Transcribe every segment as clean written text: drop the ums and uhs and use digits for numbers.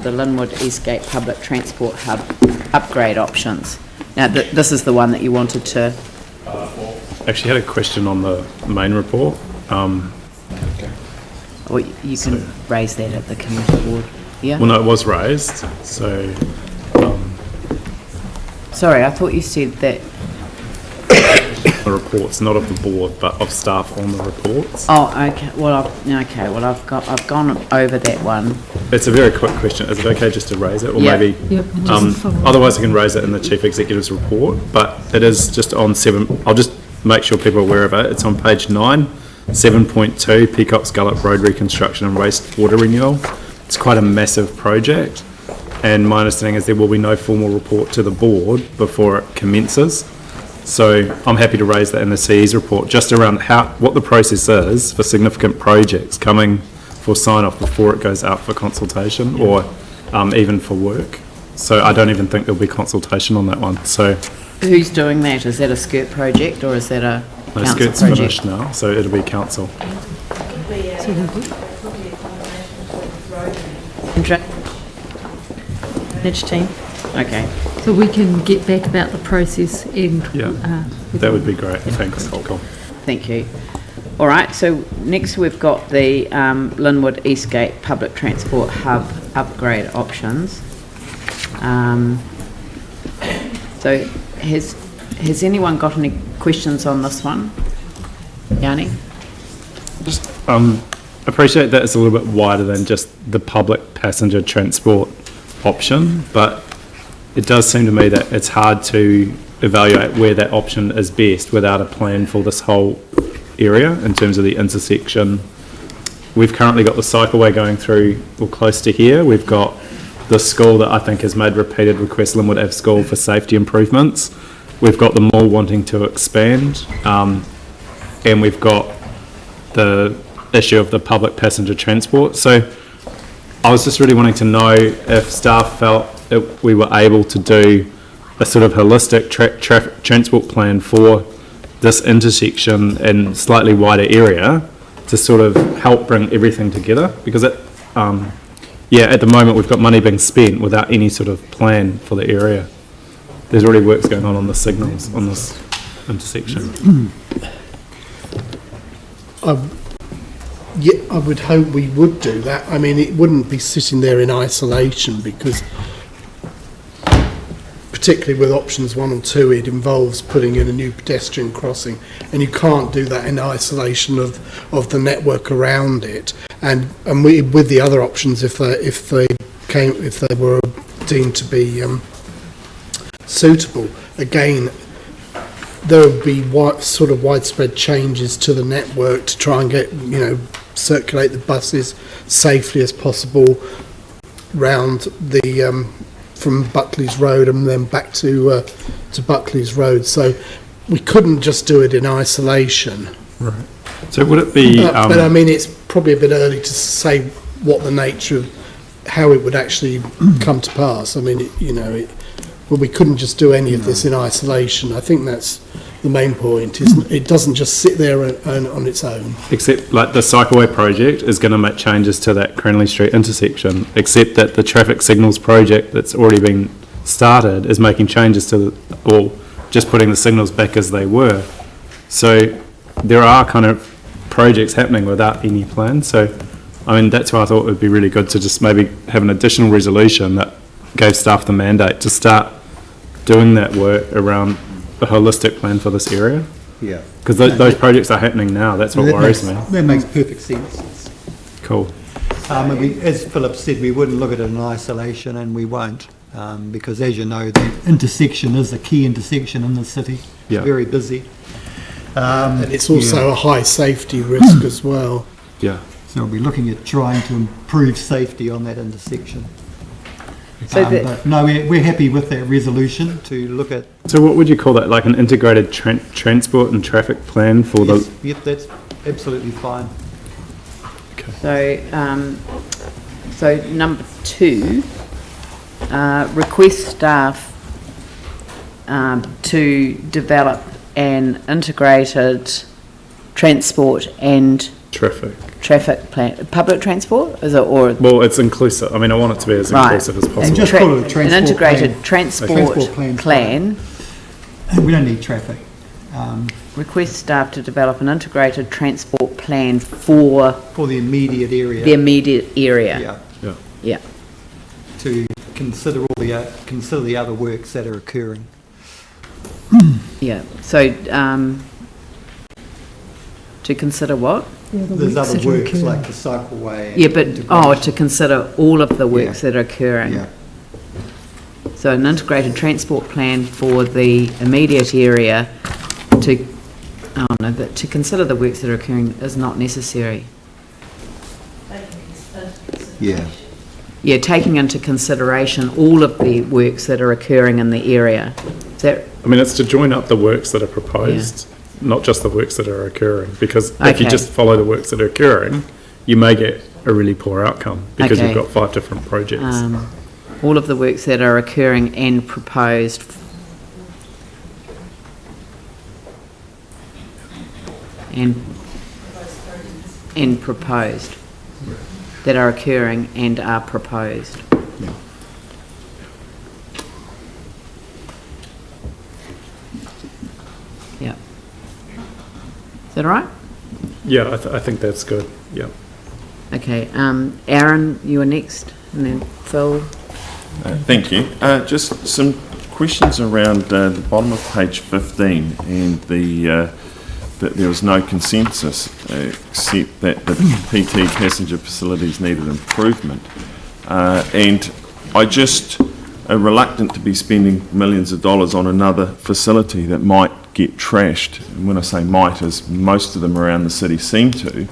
the Linwood Eastgate public transport hub upgrade options. Now, this is the one that you wanted to... Actually had a question on the main report. Well, you can raise that at the committee board. Yeah? Well, no, it was raised, so... Sorry, I thought you said that... the reports, not of the board, but of staff on the reports. Oh, okay. Well, I've gone over that one. It's a very quick question. Is it okay just to raise it, or Yeah. maybe? Yep, Otherwise, I can raise it in the chief executive's report. But it is just on 7. I'll just make sure people are aware of it. It's on page 9, 7.2, Peacock's Gullet Road reconstruction and wastewater renewal. It's quite a massive project, and my understanding is there will be no formal report to the board before it commences. So I'm happy to raise that in the CE's report, just around what the process is for significant projects coming for sign-off before it goes out for consultation, or even for work. So I don't even think there'll be consultation on that one. So Who's doing that? Is that a skirt project or is that a the council skirt's project? finished now, so it'll be council. Niche team? Okay. So we can get back about the process and... Yeah, that would be great. Thanks. Cool. Thank you. All right, so next we've got the Linwood Eastgate public transport hub upgrade options. So has anyone got any questions on this one? Yanni? Just appreciate that it's a little bit wider than just the public passenger transport option, but it does seem to me that it's hard to evaluate where that option is best without a plan for this whole area in terms of the intersection. We've currently got the cycleway going through or close to here. We've got the school that I think has made repeated requests, Linwood Ave School, for safety improvements. We've got the mall wanting to expand, and we've got the issue of the public passenger transport. So I was just really wanting to know if staff felt that we were able to do a sort of holistic traffic transport plan for this intersection and slightly wider area to sort of help bring everything together, because at the moment we've got money being spent without any sort of plan for the area. There's already works going on the signals on this intersection. Yeah, I would hope we would do that. I mean, it wouldn't be sitting there in isolation, because particularly with options 1 and 2, it involves putting in a new pedestrian crossing, and you can't do that in isolation of the network around it. And with the other options, if they were deemed to be suitable, again, there would be sort of widespread changes to the network to try and get, circulate the buses safely as possible round the from Buckley's Road and then back to Buckley's Road. So we couldn't just do it in isolation. Right. So would it be? But I mean, it's probably a bit early to say what the nature of how it would actually come to pass. I mean, we couldn't just do any of this in isolation. I think that's the main point. It doesn't just sit there on its own. Except, like, the cycleway project is going to make changes to that Cranley Street intersection, except that the traffic signals project that's already been started is making changes or just putting the signals back as they were. So there are kind of projects happening without any plan. So, I mean, that's why I thought it would be really good to just maybe have an additional resolution that gave staff the mandate to start doing that work around a holistic plan for this area. Yeah. Because those projects are happening now. That's what worries me. That makes perfect sense. Cool. As Philip said, we wouldn't look at it in isolation, and we won't, because, as you know, the intersection is a key intersection in the city. It's very busy. And it's also a high safety risk as well. Yeah. So we'll be looking at trying to improve safety on that intersection. So but no, we're happy with that resolution to look at. So what would you call that? Like an integrated transport and traffic plan for Yep, that's absolutely fine. Okay. So number 2, request staff to develop an integrated transport and traffic traffic plan, public transport, is it, or? Well, it's inclusive. I mean, I want it to be as Right. inclusive as possible. Just call it a transport An integrated plan. transport Transport plan. We don't need traffic. Request staff to develop an integrated transport plan for For the immediate area. the immediate area. Yeah, Yeah. Yeah. to consider consider the other works that are occurring. Yeah, so, to consider what? There's other works like the cycleway. Yeah, but, to consider all of the works Yeah. that are occurring. Yeah, So an integrated transport plan for the immediate area to consider the works that are occurring is not necessary. yeah. Yeah, taking into consideration all of the works that are occurring in the area. Is that, I mean, it's to join up the works that are proposed, not just the works that are occurring. Because if you Okay. just follow the works that are occurring, you may get a really poor outcome because Okay. you've got 5 different projects. all of the works that are occurring and proposed. And proposed. That are occurring and are proposed. Yeah. Is that all right? Yeah, I think that's good. Yeah. Okay, Aaron, you are next, and then Phil. Thank you. Just some questions around the bottom of page 15 and that there was no consensus except that the PT passenger facilities needed improvement. And I just are reluctant to be spending millions of dollars on another facility that might get trashed. And when I say might, as most of them around the city seem to,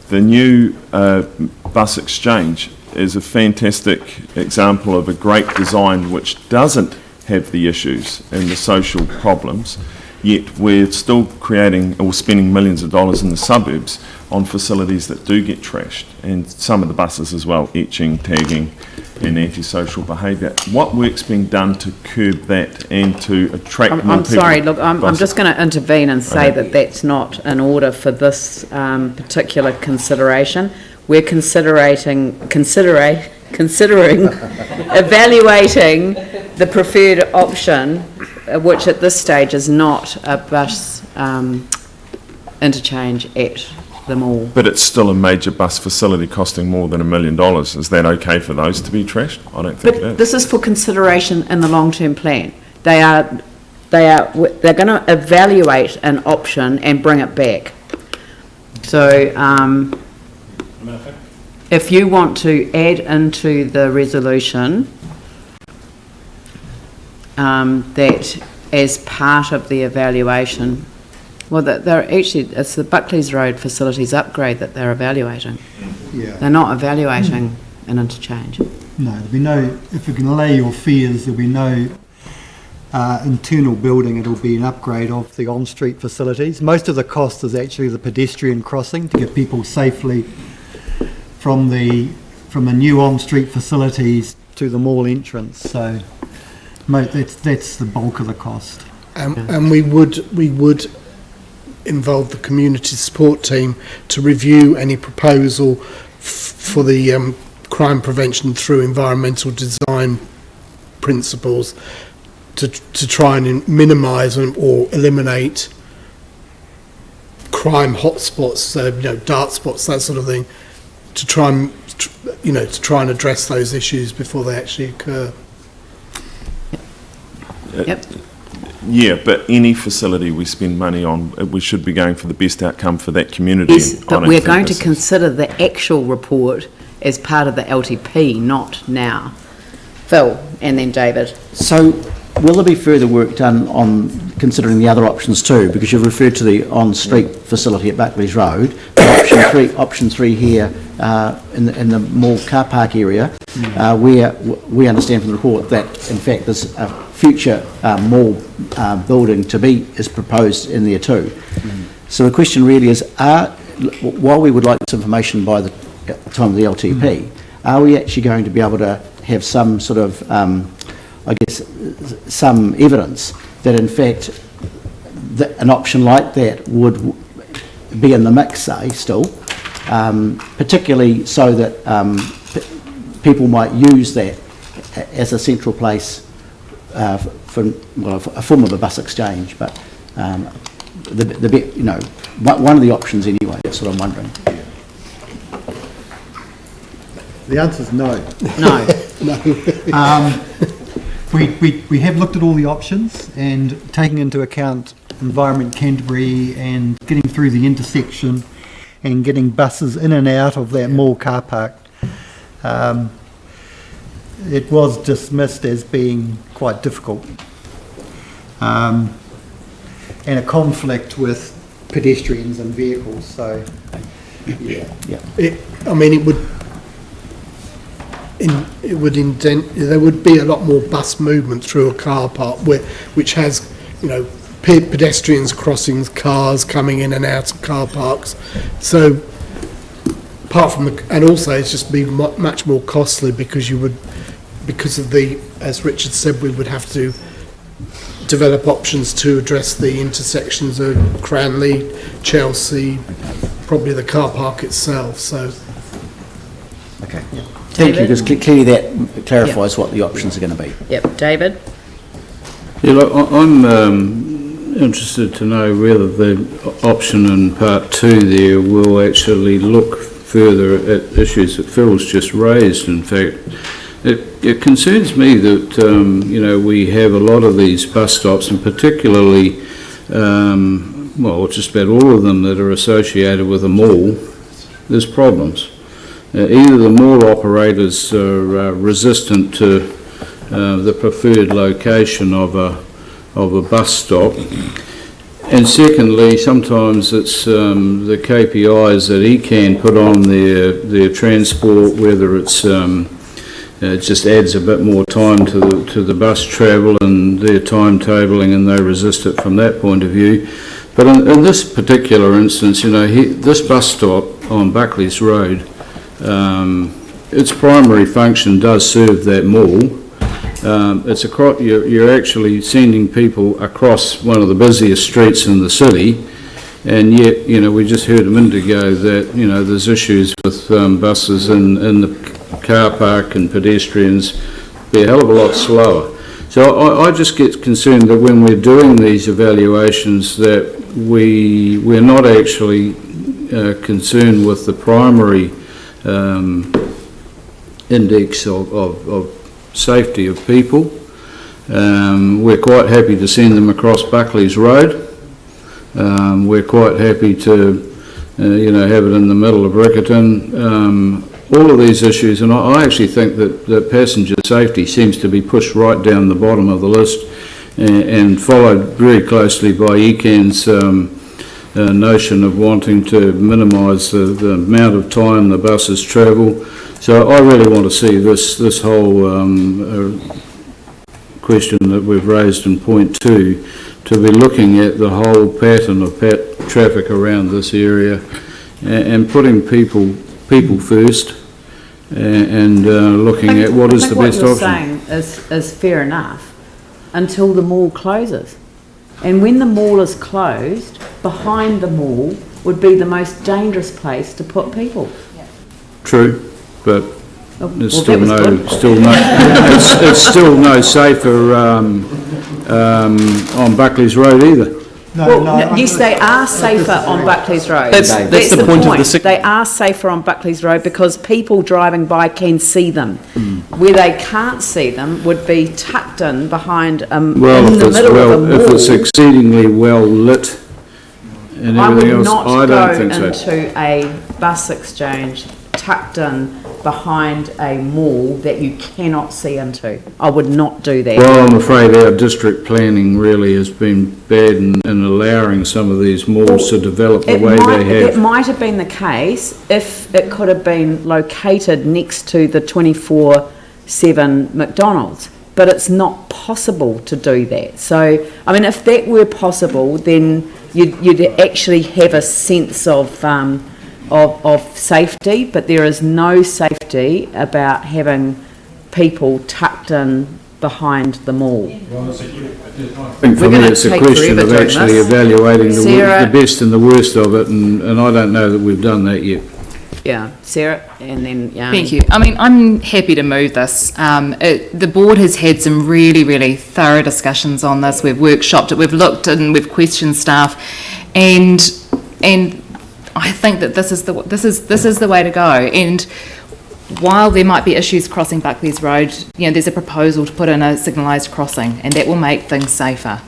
the new bus exchange is a fantastic example of a great design which doesn't have the issues and the social problems, yet we're still creating or spending millions of dollars in the suburbs on facilities that do get trashed, and some of the buses as well, etching, tagging and antisocial behaviour. What work's being done to curb that and to attract more I'm people? sorry, look, I'm just going to intervene and say Okay. that that's not in order for this particular consideration. We're considering evaluating the preferred option, which at this stage is not a bus interchange at the mall. But it's still a major bus facility costing more than $1 million. Is that okay for those to be trashed? I don't think it But is. this is for consideration in the long-term plan. They're going to evaluate an option and bring it back. So, if you want to add into the resolution that as part of the evaluation, well, they're actually, it's the Buckley's Road facilities upgrade that they're evaluating. Yeah. They're not evaluating an interchange. No, there'll be no, if we can allay your fears, there'll be no internal building, it'll be an upgrade of the on-street facilities. Most of the cost is actually the pedestrian crossing to get people safely from the new on-street facilities to the mall entrance. So that's the bulk of the cost. And we would involve the community support team to review any proposal for the crime prevention through environmental design principles to try and minimise or eliminate crime hotspots, dark spots, that sort of thing, to try and address those issues before they actually occur. Yep. Yeah, but any facility we spend money on, we should be going for the best outcome for that community. Yes, and I but don't we're think going to this is. consider the actual report as part of the LTP, not now. Phil, and then David. So will there be further work done on considering the other options too? Because you've referred to the on-street facility at Buckley's Road. Option three here in the mall car park area, where we understand from the report that in fact there's a future mall building is proposed in there too. So the question really is, while we would like this information by the time of the LTP, are we actually going to be able to have some sort of, some evidence that in fact an option like that would be in the mix, say, still, particularly so that people might use that as a central place for a form of a bus exchange. But one of the options anyway. That's what I'm wondering. The answer is no. No. We have looked at all the options, and taking into account Environment Canterbury and getting through the intersection and getting buses in and out of that mall car park, it was dismissed as being quite difficult and a conflict with pedestrians and vehicles. So, yeah. There would be a lot more bus movement through a car park which has, pedestrians crossings, cars coming in and out of car parks. So, apart from and also it's just be much more costly because as Richard said, we would have to develop options to address the intersections of Cranley, Chelsea, probably the car park itself. So. Okay. Thank you, because clearly that clarifies what the options are going to be. Yep, David? Yeah, look, I'm interested to know whether the option in part 2 there will actually look further at issues that Phil's just raised. In fact, it concerns me that, we have a lot of these bus stops, and particularly, just about all of them that are associated with a mall, there's problems. Either the mall operators are resistant to the preferred location of a bus stop, and secondly, sometimes it's the KPIs that ECAN put on their transport, whether it's it just adds a bit more time to the bus travel and their timetabling, and they resist it from that point of view. But in this particular instance, this bus stop on Buckley's Road, its primary function does serve that mall. It's you're actually sending people across one of the busiest streets in the city, and yet, we just heard a minute ago that, there's issues with buses in the car park and pedestrians. Be a hell of a lot slower. So I just get concerned that when we're doing these evaluations that we're not actually concerned with the primary index of safety of people. We're quite happy to send them across Buckley's Road. We're quite happy to, have it in the middle of Riccarton. All of these issues, and I actually think that passenger safety seems to be pushed right down the bottom of the list, and followed very closely by ECAN's notion of wanting to minimise the amount of time the buses travel. So I really want to see this whole question that we've raised in point 2 to be looking at the whole pattern of traffic around this area, and putting people first, and looking at what is the best option. What you're saying is fair enough until the mall closes. And when the mall is closed, behind the mall would be the most dangerous place to put people. True, but there's Well, still that was no, it's still no safer on Buckley's Road either. Yes, they are safer on Buckley's Road. That's the point of the They are safer on Buckley's Road because people driving by can see them. Where they can't see them would be tucked in behind in the middle of a mall. If it's exceedingly well lit and everything else, I don't think so. I would not go into a bus exchange tucked in behind a mall that you cannot see into. I would not do that. Well, I'm afraid our district planning really has been bad in allowing some of these malls to develop the way they have. It might have been the case if it could have been located next to the 24/7 McDonald's, but it's not possible to do that. So, I mean, if that were possible, then you'd actually have a sense of safety, but there is no safety about having people tucked in behind the mall. I think for me it's a question of actually evaluating the best and the worst of it, and I don't know that we've done that yet. Yeah, Sarah, and then Yanni. Thank you. I mean, I'm happy to move this. The board has had some really, really thorough discussions on this. We've workshopped it, we've looked and we've questioned staff, and I think that this is the way to go. And while there might be issues crossing Buckley's Road, you know, there's a proposal to put in a signalised crossing, and that will make things safer.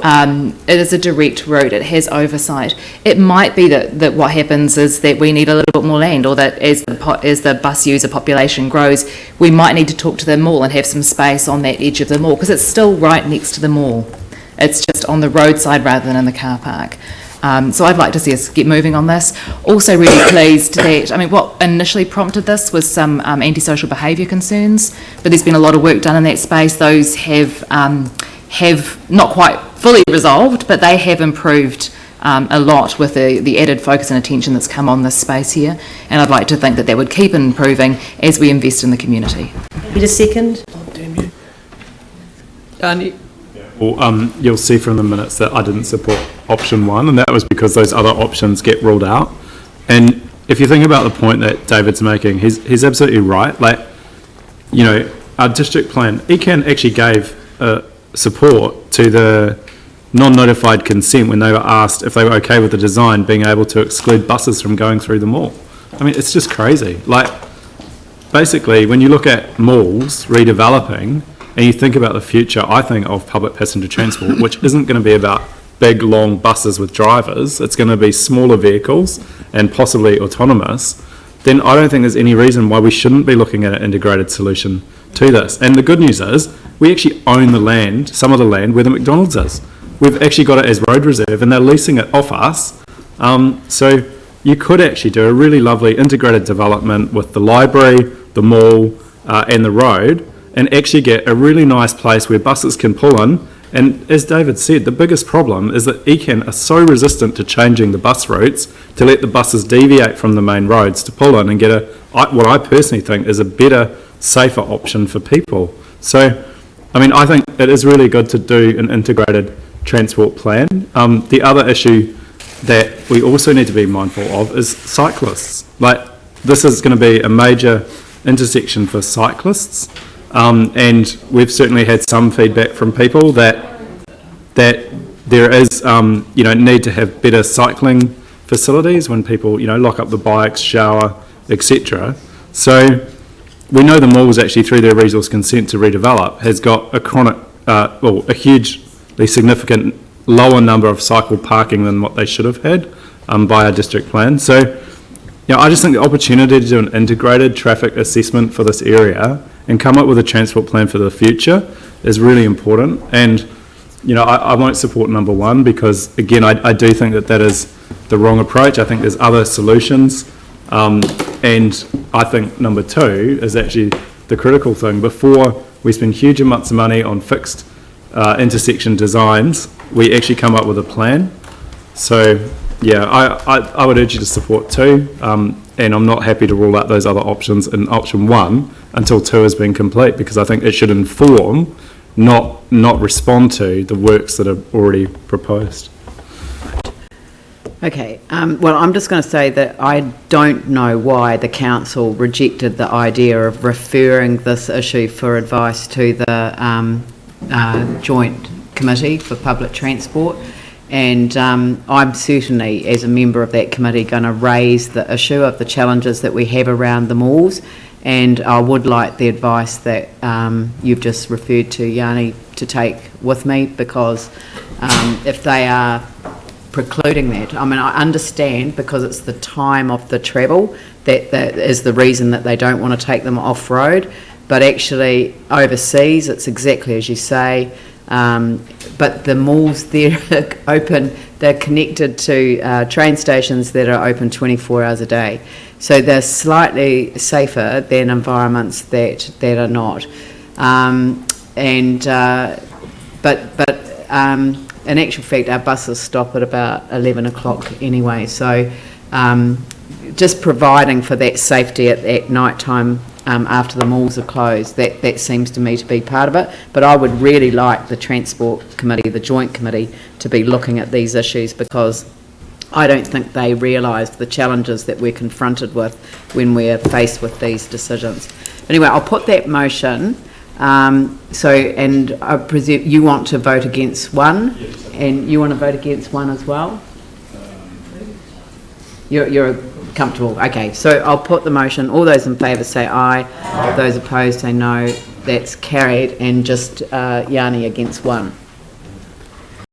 It is a direct route, it has oversight. It might be that what happens is that we need a little bit more land, or that as the bus user population grows, we might need to talk to the mall and have some space on that edge of the mall, because it's still right next to the mall. It's just on the roadside rather than in the car park. So I'd like to see us get moving on this. Also really pleased that, I mean, what initially prompted this was some antisocial behaviour concerns, but there's been a lot of work done in that space. Those have not quite fully resolved, but they have improved a lot with the added focus and attention that's come on this space here, and I'd like to think that that would keep improving as we invest in the community. Need a second? Well, you'll see from the minutes that I didn't support option 1, and that was because those other options get ruled out. And if you think about the point that David's making, he's absolutely right. Like, you know, our district plan, ECAN actually gave support to the non-notified consent when they were asked if they were okay with the design being able to exclude buses from going through the mall. I mean, it's just crazy. Like, basically, when you look at malls redeveloping and you think about the future, I think, of public passenger transport, which isn't going to be about big, long buses with drivers, it's going to be smaller vehicles and possibly autonomous, then I don't think there's any reason why we shouldn't be looking at an integrated solution to this. And the good news is, we actually own the land, some of the land where the McDonald's is. We've actually got it as road reserve and they're leasing it off us. So you could actually do a really lovely integrated development with the library, the mall, and the road, and actually get a really nice place where buses can pull in. And as David said, the biggest problem is that ECAN are so resistant to changing the bus routes to let the buses deviate from the main roads to pull in and get what I personally think is a better, safer option for people. So, I mean, I think it is really good to do an integrated transport plan. The other issue that we also need to be mindful of is cyclists. Like, this is going to be a major intersection for cyclists. And we've certainly had some feedback from people that there is, need to have better cycling facilities when people, lock up the bikes, shower, etc. So we know the malls actually, through their resource consent to redevelop, has got a hugely significant lower number of cycle parking than what they should have had by our district plan. So, I just think the opportunity to do an integrated traffic assessment for this area and come up with a transport plan for the future is really important. And, I won't support number 1 because, again, I do think that is the wrong approach. I think there's other solutions. And I think number 2 is actually the critical thing. Before we spend huge amounts of money on fixed intersection designs, we actually come up with a plan. So, yeah, I would urge you to support 2, and I'm not happy to rule out those other options in option 1 until 2 has been complete, because I think it should inform, not respond to the works that are already proposed. Okay, well, I'm just going to say that I don't know why the council rejected the idea of referring this issue for advice to the Joint Committee for Public Transport. And I'm certainly, as a member of that committee, going to raise the issue of the challenges that we have around the malls. And I would like the advice that you've just referred to, Yanni, to take with me, because if they are precluding that, I mean, I understand because it's the time of the travel that is the reason that they don't want to take them off-road. But actually, overseas, it's exactly as you say. But the malls, they're open, they're connected to train stations that are open 24 hours a day. So they're slightly safer than environments that are not. But in actual fact, our buses stop at about 11 o'clock anyway. So just providing for that safety at night time after the malls are closed, that seems to me to be part of it. But I would really like the Transport Committee, the Joint Committee, to be looking at these issues, because I don't think they realise the challenges that we're confronted with when we're faced with these decisions. Anyway, I'll put that motion. And I presume you want to vote against one, and you want to vote against one as well? You're comfortable? Okay, so I'll put the motion. All those in favour say aye. Those opposed say no. That's carried, and just Yanni against one.